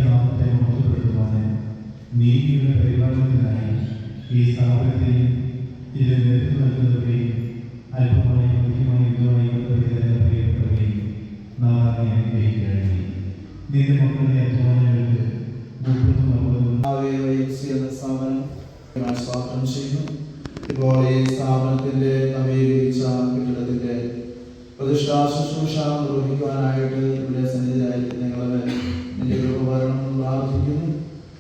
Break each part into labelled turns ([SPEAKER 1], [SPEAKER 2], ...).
[SPEAKER 1] നാമത്തെ മോശപ്പെടുത്തുവാനും നീതിയുടെ പരിപാലനത്തിനായി ഈ സ്ഥാപനത്തെയും ഇതിൽ നേതൃത്വം നൽകുന്നവരെയും അല്പമായി മുഖ്യമായി യുദ്ധമായി പ്രിയപ്പെട്ടവരെയും നാം അനുഗ്രഹിക്കുകയാണ്. നിന്റെ മക്കളുടെ അധ്വാനങ്ങൾക്ക്
[SPEAKER 2] സ്വാഗതം ചെയ്യുന്നു. ഇപ്പോൾ ഈ സ്ഥാപനത്തിന്റെ നവീകരിച്ച കെട്ടിടത്തിന്റെ പ്രതിഷ്ഠാ ശുശ്രൂഷ നിർവഹിക്കുവാനായിട്ട് ഇവിടെ സന്നിധിയായിട്ട് ഞങ്ങളെ നിന്റെ കൃപകരണം പ്രാർത്ഥിക്കുന്നു.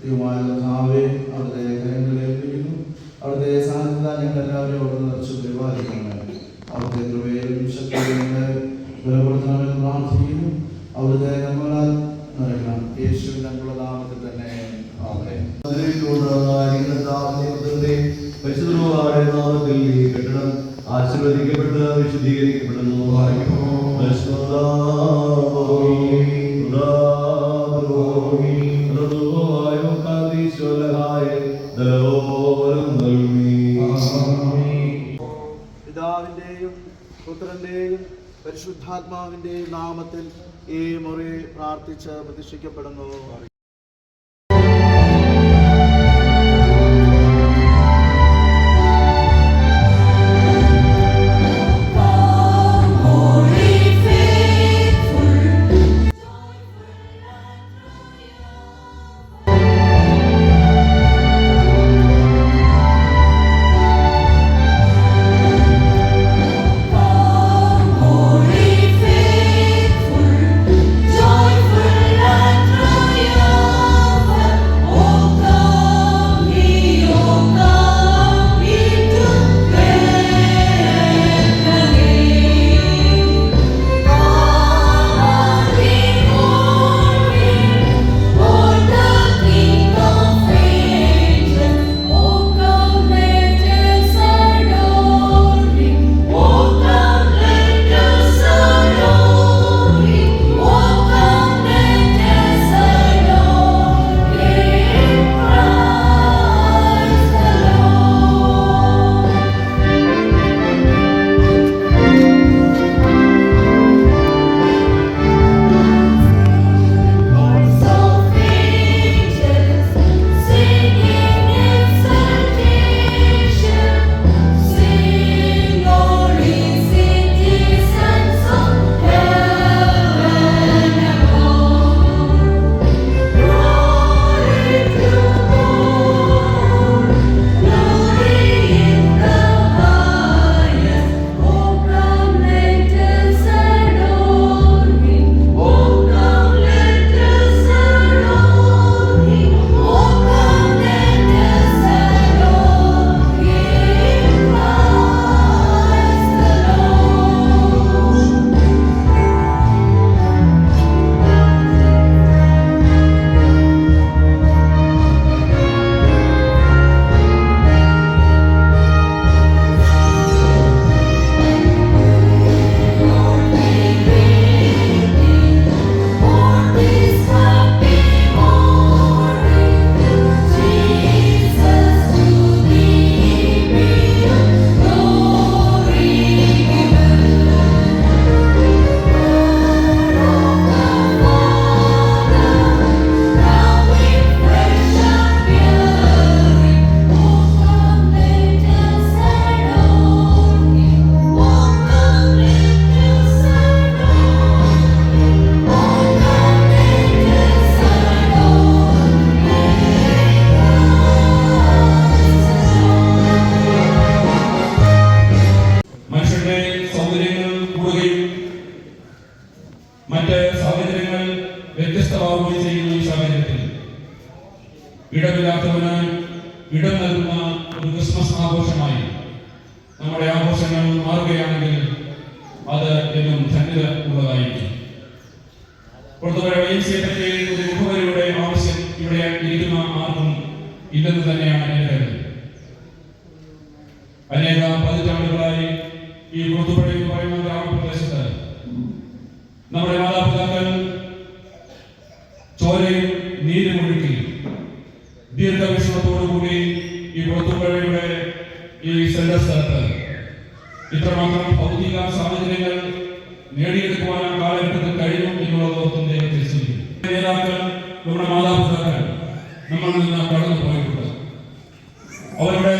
[SPEAKER 2] ദൈവമായ കർത്താവേ, അവിടുത്തെ കരങ്ങളിൽ ഏൽപ്പിക്കുന്നു. അവിടുത്തെ സാന്നിധ്യത ഞങ്ങൾ എല്ലാവരും അവിടെ നിറച്ച് പരിപാലിക്കണം. അവിടുത്തെ കൃപയിലും ശക്തിയും ബലപ്പെടുത്തണമെന്ന് പ്രാർത്ഥിക്കുന്നു. അവിടുത്തെ നമ്മളാൽ നിറയണം. യേശുവിൻ ഞങ്ങളുടെ നാമത്തിൽ തന്നെ ആമേൻ.
[SPEAKER 3] നാമത്തിൽ ഈ കെട്ടിടം ആശീർവദിക്കപ്പെട്ട് വിശുദ്ധീകരിക്കപ്പെടുന്നു.
[SPEAKER 2] പിതാവിന്റെയും പുത്രന്റെയും പരിശുദ്ധാത്മാവിന്റെയും നാമത്തിൽ ഈ മുറി പ്രാർത്ഥിച്ച് പ്രതിഷ്ഠിക്കപ്പെടുന്നു.
[SPEAKER 4] മറ്റ് സാഹചര്യങ്ങൾ വ്യത്യസ്തമാവുകയും ചെയ്യുന്ന ഈ സാഹചര്യത്തിൽ ഇടമില്ലാത്തവന് ഇടം നൽകുന്ന ഒരു ക്രിസ്മസ് ആഘോഷമായി നമ്മുടെ ആഘോഷങ്ങൾ മാറുകയാണെങ്കിൽ അത് എന്നും ധന്യത ഉള്ളതായിരിക്കും. ഒരു മുഖവരിയുടെ ആവശ്യം ഇവിടെ ഇരിക്കുന്ന ആർക്കും ഇല്ലെന്ന് തന്നെയാണ് എന്റെ കരുതൽ. അനേക പതിറ്റാണ്ടുകളായി ഈ കുളത്തുപുഴ എന്ന് പറയുന്ന ഗ്രാമപ്രദേശത്ത് നമ്മുടെ മാതാപിതാക്കൾ ചോരയും നീരും ഒഴുക്കി ദീർഘവീക്ഷണത്തോടുകൂടി വിദൂര സ്ഥലത്ത് ഇത്രമാത്രം ഭൗതിക സാഹചര്യങ്ങൾ നേടിയെടുക്കുവാൻ ആ കാലഘട്ടത്തിൽ കഴിഞ്ഞു എന്നുള്ളത് ഓർത്തും ദൈവത്തെ സ്തുതിക്കുന്നു. നേതാക്കൾ, നമ്മുടെ മാതാപിതാക്കൾ നമ്മളിൽ നിന്ന് കടന്നു പോയിട്ടുണ്ട്. അവരുടെ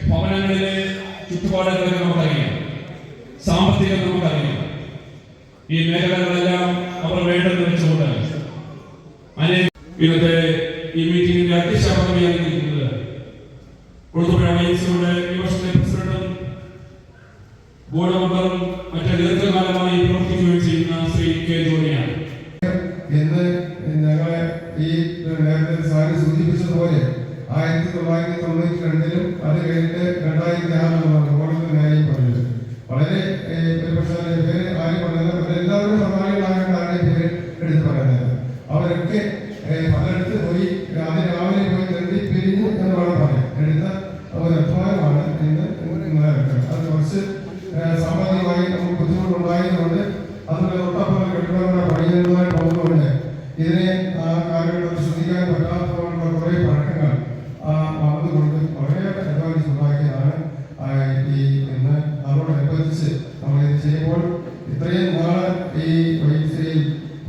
[SPEAKER 4] ഭവനങ്ങളിലെ ചുറ്റുപാടുകളൊക്കെ നമുക്കറിയാം, സാമ്പത്തികം നമുക്കറിയാം. ഈ മേഖലകളെല്ലാം അവർ വേണ്ടെന്ന് വെച്ചുകൊണ്ട് ഇന്നത്തെ ഈ മീറ്റിംഗിന്റെ അധ്യക്ഷ പദവിയായിരിക്കുന്നത് കൊടുത്തുപുഴ വൈസിയുടെ ഈ വർഷത്തെ പ്രസിഡന്റും ബോർഡ് മെമ്പറും മറ്റ് ദീർഘകാലമായി പ്രവർത്തിക്കുകയും ചെയ്യുന്ന ശ്രീ കെ ജോണിയാണ്.
[SPEAKER 5] ഇന്ന് ഞങ്ങളെ ഈ നേരത്തെ സാരി സൂചിപ്പിച്ചതുപോലെ 1992 അത് കഴിഞ്ഞിട്ട് 2006 ബോർഡിൽ നേരെയും പറഞ്ഞത് വളരെ ഒരു പക്ഷേ പേര് ആരും പറഞ്ഞത് എല്ലാവരും സമാനങ്ങളായിട്ടാണ് ഈ പേര് എടുത്ത് പറയുന്നത്. അവരൊക്കെ പലയിടത്ത് പോയി രാവിലെ പോയി തണ്ടി പിരിഞ്ഞു എന്ന് വേണം പറയാം. എടുത്ത ഒരു അധ്വാനമാണ് ഇന്ന് നിലനിൽക്കുന്നത്. അത് കുറച്ച് സാമ്പത്തികമായി നമുക്ക് ബുദ്ധിമുട്ടുണ്ടായതുകൊണ്ട് അതുപോലെ തൊട്ടപ്പുറം കെട്ടിടങ്ങളുടെ പണിയുന്നതായി പോകുന്നതുകൊണ്ട് ഇതിനെ ആ കാലഘട്ടത്തിൽ ശ്രദ്ധിക്കാൻ പറ്റാത്തതുകൊണ്ടുള്ള കുറേ പഴക്കങ്ങൾ വന്നതുകൊണ്ട് വളരെ അധ്വാനിച്ചുണ്ടാക്കിയതാണ് ഈ ഇന്ന് അതോടനുബന്ധിച്ച് നമ്മളിത് ചെയ്യുമ്പോൾ ഇത്രയും നാളെ ഈ വൈദ്യുതിയിൽ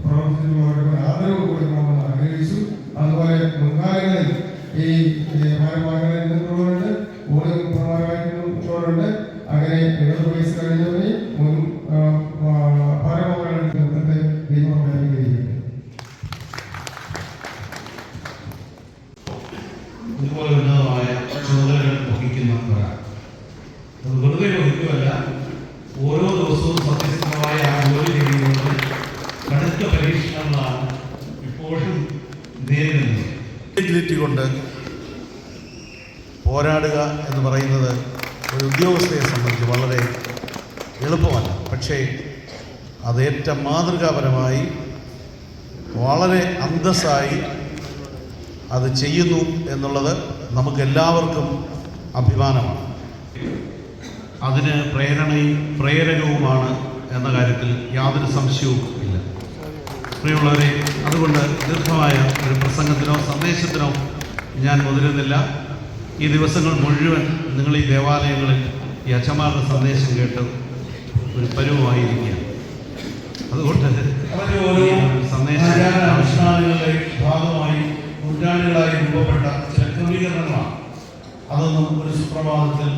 [SPEAKER 5] പ്രവർത്തിച്ചിട്ടുള്ളവർക്ക് ആദരവ് കൊടുക്കണമെന്ന് ആഗ്രഹിച്ചു. അതുപോലെ മുൻകാലങ്ങളിൽ ഈ ഭാരവാഹികളിൽ നിന്നുള്ളവരുണ്ട്, ബോർഡ് മെമ്പർമാരായിട്ടുള്ളവരുണ്ട്. അങ്ങനെ 70 വയസ്സ് കഴിഞ്ഞവരെ മുൻ ഭാരവാഹികളിൽ ഇന്നത്തെ നിയമം അനുകരിക്കുന്നു.
[SPEAKER 1] ഇതുപോലെ ഉന്നതമായ ചുമതലകൾ വഹിക്കുന്നവരാണ്. അത് വെറുതെ വഹിക്കുകയല്ല, ഓരോ ദിവസവും സത്യസന്ധമായ ആ ജോലി ചെയ്യുന്നത് കടുത്ത പരീക്ഷണങ്ങളാണ് ഇപ്പോഴും നേരിടുന്നത്. ഇന്റഗ്രിറ്റി കൊണ്ട് പോരാടുക എന്ന് പറയുന്നത് ഒരു ഉദ്യോഗസ്ഥയെ സംബന്ധിച്ച് വളരെ എളുപ്പമല്ല. പക്ഷേ അതേറ്റവും മാതൃകാപരമായി വളരെ അന്തസ്സായി അത് ചെയ്യുന്നു എന്നുള്ളത് നമുക്കെല്ലാവർക്കും അഭിമാനമാണ്. അതിന് പ്രേരകവുമാണ് എന്ന കാര്യത്തിൽ യാതൊരു സംശയവും ഇല്ല. പ്രിയമുള്ളവരെ, അതുകൊണ്ട് ദീർഘമായ ഒരു പ്രസംഗത്തിനോ സന്ദേശത്തിനോ ഞാൻ മുതിരുന്നില്ല. ഈ ദിവസങ്ങൾ മുഴുവൻ നിങ്ങൾ ഈ ദേവാലയങ്ങളിൽ ഈ അച്ഛന്മാരുടെ സന്ദേശം കേട്ട് ഒരു പരുവമായിരിക്കുകയാണ്. അതുകൊണ്ട് സന്ദേശങ്ങളുടെ ഭാഗമായി നൂറ്റാണ്ടുകളായി രൂപപ്പെട്ട ചില ക്രമീകരണങ്ങളാണ്. അതൊന്നും ഒരു സുപ്രഭാതത്തിൽ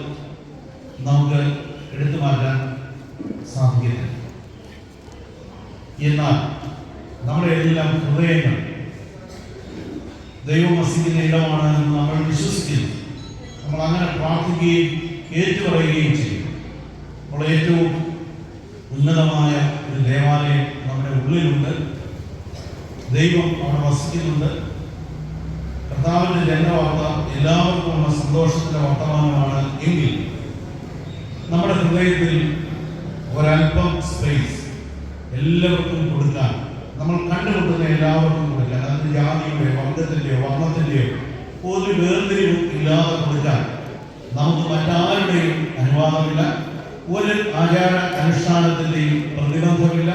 [SPEAKER 1] നമുക്ക് എടുത്തു മാറ്റാൻ സാധിക്കില്ല. എന്നാൽ നമ്മുടെ എല്ലാം ഹൃദയങ്ങൾ ദൈവം വസിക്കുന്ന ഇടമാണ് എന്ന് നമ്മൾ വിശ്വസിക്കുന്നു. നമ്മൾ അങ്ങനെ പ്രാർത്ഥിക്കുകയും ഏറ്റുപറയുകയും ചെയ്യും. നമ്മൾ ഏറ്റവും ഉന്നതമായ ഒരു ദേവാലയം നമ്മുടെ ഉള്ളിലുണ്ട്. ദൈവം അവിടെ വസിക്കുന്നുണ്ട്. കർത്താവിൻ്റെ ജന്മവാർത്ത എല്ലാവർക്കുമുള്ള സന്തോഷത്തിൻ്റെ വർത്തമാനമാണ് എങ്കിൽ നമ്മുടെ ഹൃദയത്തിൽ ഒരല്പം സ്പേസ് എല്ലാവർക്കും കൊടുക്കാൻ, നമ്മൾ കണ്ടുമുട്ടുന്ന എല്ലാവർക്കും കൊടുക്കാൻ, അതിന് ജാതിയുടെയോ വർഗത്തിൻ്റെയോ വർണ്ണത്തിൻ്റെയോ ഒരു വേർതിരിവും ഇല്ലാതെ കൊടുക്കാൻ നമുക്ക് മറ്റാരുടെയും അനുവാദമില്ല. ഒരു ആചാര അനുഷ്ഠാനത്തിൻ്റെയും പ്രതിബന്ധമില്ല.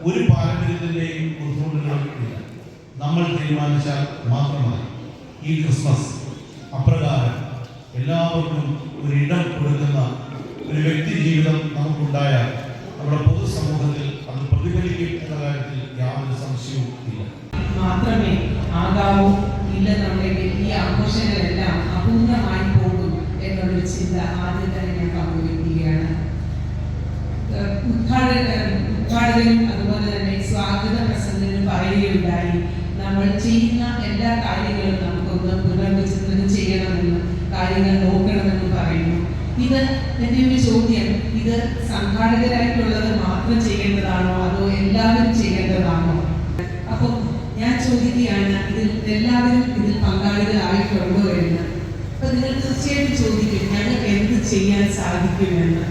[SPEAKER 1] ഒരു പാരമ്പര്യത്തിൻ്റെയും ബുദ്ധിമുട്ടുകളും ഇല്ല. നമ്മൾ തീരുമാനിച്ചാൽ മാത്രമായി ഈ ക്രിസ്മസ് അപ്രകാരം എല്ലാവർക്കും ഒരിടം കൊടുക്കുന്ന ഒരു വ്യക്തി ജീവിതം നമുക്കുണ്ടായാൽ നമ്മുടെ പൊതുസമൂഹത്തിൽ അത് പ്രതിഫലിക്കും എന്ന കാര്യത്തിൽ യാതൊരു സംശയവും ഇല്ല.
[SPEAKER 6] മാത്രമേ ആകാവൂ. ഇല്ല, നമ്മുടെ വലിയ ആഘോഷങ്ങളെല്ലാം അപൂർണമായി പോകും എന്നുള്ളൊരു ചിന്ത ആദ്യം തന്നെ ഞാൻ പങ്കുവയ്ക്കുകയാണ്. ഉദ്ഘാടകനും അതുപോലെ തന്നെ സ്വാഗത പ്രസംഗനും പറയുകയുണ്ടായി, നമ്മൾ ചെയ്യുന്ന എല്ലാ കാര്യങ്ങളും നമുക്കൊന്ന് പുനർവിചിന്തനം ചെയ്യണമെന്ന്, കാര്യങ്ങൾ നോക്കണമെന്ന് പറയുന്നു. ഇത് എൻ്റെ ഒരു ചോദ്യം, ഇത് സംഘാടകരായിട്ടുള്ളത് മാത്രം ചെയ്യേണ്ടതാണോ അതോ എല്ലാവരും ചെയ്യേണ്ടതാണോ? അപ്പോൾ ഞാൻ ചോദിക്കുകയാണ്, ഇതിൽ എല്ലാവരും ഇതിൽ പങ്കാളികളായിട്ടുണ്ടോ എന്ന്. അപ്പൊ നിങ്ങൾ തീർച്ചയായിട്ടും ചോദിക്കും, ഞങ്ങൾക്ക് എന്ത് ചെയ്യാൻ സാധിക്കുമെന്ന്.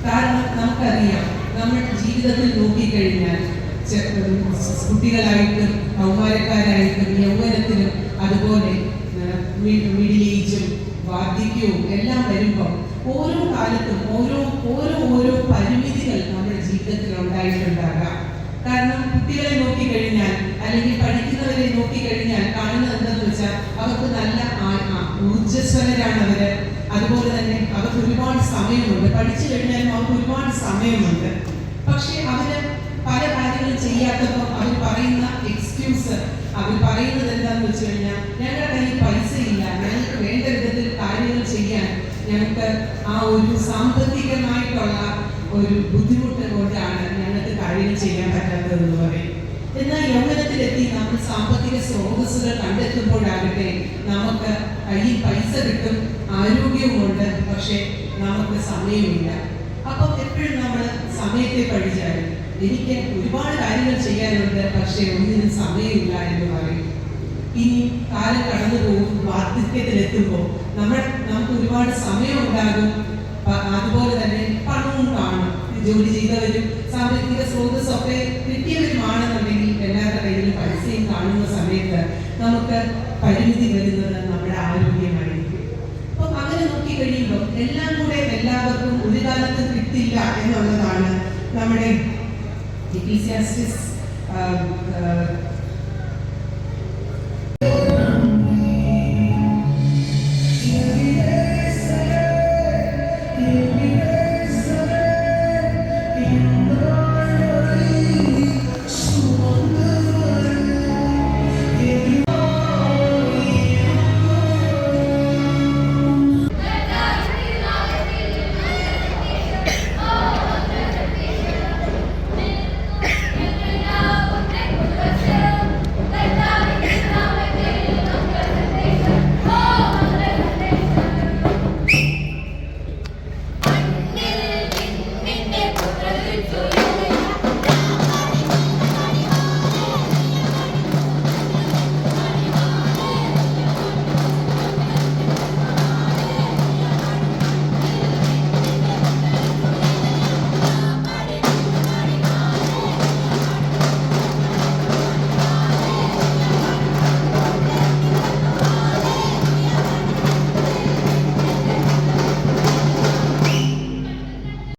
[SPEAKER 6] കാരണം നമുക്കറിയാം, നമ്മൾ ജീവിതത്തിൽ നോക്കിക്കഴിഞ്ഞാൽ കുട്ടികളായിട്ടും കൗമാരക്കാരായിട്ടും യൗവനത്തിലും അതുപോലെ മിഡിൽ ഏജും വാർദ്ധക്യവും എല്ലാം വരുമ്പോൾ ഓരോ കാലത്തും ഓരോ പരിമിതികൾ നമ്മുടെ ജീവിതത്തിൽ ഉണ്ടായിട്ടുണ്ടാകാം. കാരണം കുട്ടികളെ നോക്കിക്കഴിഞ്ഞാൽ അല്ലെങ്കിൽ പഠിക്കുന്നവരെ നോക്കിക്കഴിഞ്ഞാൽ കാണുന്നത് എന്താണെന്ന് വെച്ചാൽ അവർക്ക് നല്ല ഊർജ്ജസ്വലരാണ് അവര്. അതുപോലെ തന്നെ അവർക്ക് ഒരുപാട് സമയമുണ്ട്, പഠിച്ചു കഴിഞ്ഞാലും അവർക്ക് ഒരുപാട് സമയമുണ്ട്. പക്ഷെ അവര് പല കാര്യങ്ങളും ചെയ്യാത്തപ്പോൾ അവർ പറയുന്ന എക്സ്ക്യൂസ്, അവർ പറയുന്നത് എന്താണെന്ന് വെച്ച് കഴിഞ്ഞാൽ ഞങ്ങളുടെ കയ്യിൽ പൈസ ഇല്ല, ഞങ്ങൾക്ക് വേണ്ട വിധത്തിൽ കാര്യങ്ങൾ ചെയ്യാൻ ഞങ്ങൾക്ക് ആ ഒരു സാമ്പത്തികമായിട്ടുള്ള ഒരു ബുദ്ധിമുട്ട് കൊണ്ടാണ് ഞങ്ങൾക്ക് കാര്യങ്ങൾ ചെയ്യാൻ പറ്റാത്തതെന്ന് പറയും. എന്നാൽ യൗവനത്തിലെത്തി നമ്മൾ സാമ്പത്തിക സ്രോതസ്സുകൾ കണ്ടെത്തുമ്പോഴാകട്ടെ നമുക്ക് കയ്യിൽ പൈസ കിട്ടും, ആരോഗ്യവുമുണ്ട്, പക്ഷെ നമുക്ക് സമയമില്ല. അപ്പം എപ്പോഴും നമ്മൾ സമയത്തെ പഠിച്ചാലും എനിക്ക് ഒരുപാട് കാര്യങ്ങൾ ചെയ്യാനുണ്ട്, പക്ഷെ ഒന്നിനും സമയമില്ല എന്ന് പറയും. ഇനി കാലം കടന്നു പോകും, വാർദ്ധക്യത്തിലെത്തുമ്പോൾ നമുക്ക് ഒരുപാട് സമയം ഉണ്ടാകും, അതുപോലെ തന്നെ പണവും കാണും. ജോലി ചെയ്തവരും സാമ്പത്തിക സ്രോതസ്സൊക്കെ കിട്ടിയവരുമാണെന്നുണ്ടെങ്കിൽ എല്ലാവരുടെ കയ്യിലും പൈസയും കാണുന്ന സമയത്ത് നമുക്ക് പരിമിതി വരുന്നത് നമ്മുടെ ആരോഗ്യമായിരിക്കും. അപ്പം അങ്ങനെ നോക്കിക്കഴിയുമ്പോൾ എല്ലാം കൂടെ എല്ലാവർക്കും ഒരു കാലത്ത് കിട്ടില്ല എന്നുള്ളതാണ് നമ്മുടെ എക്ലീസിയാസ്റ്റിസ്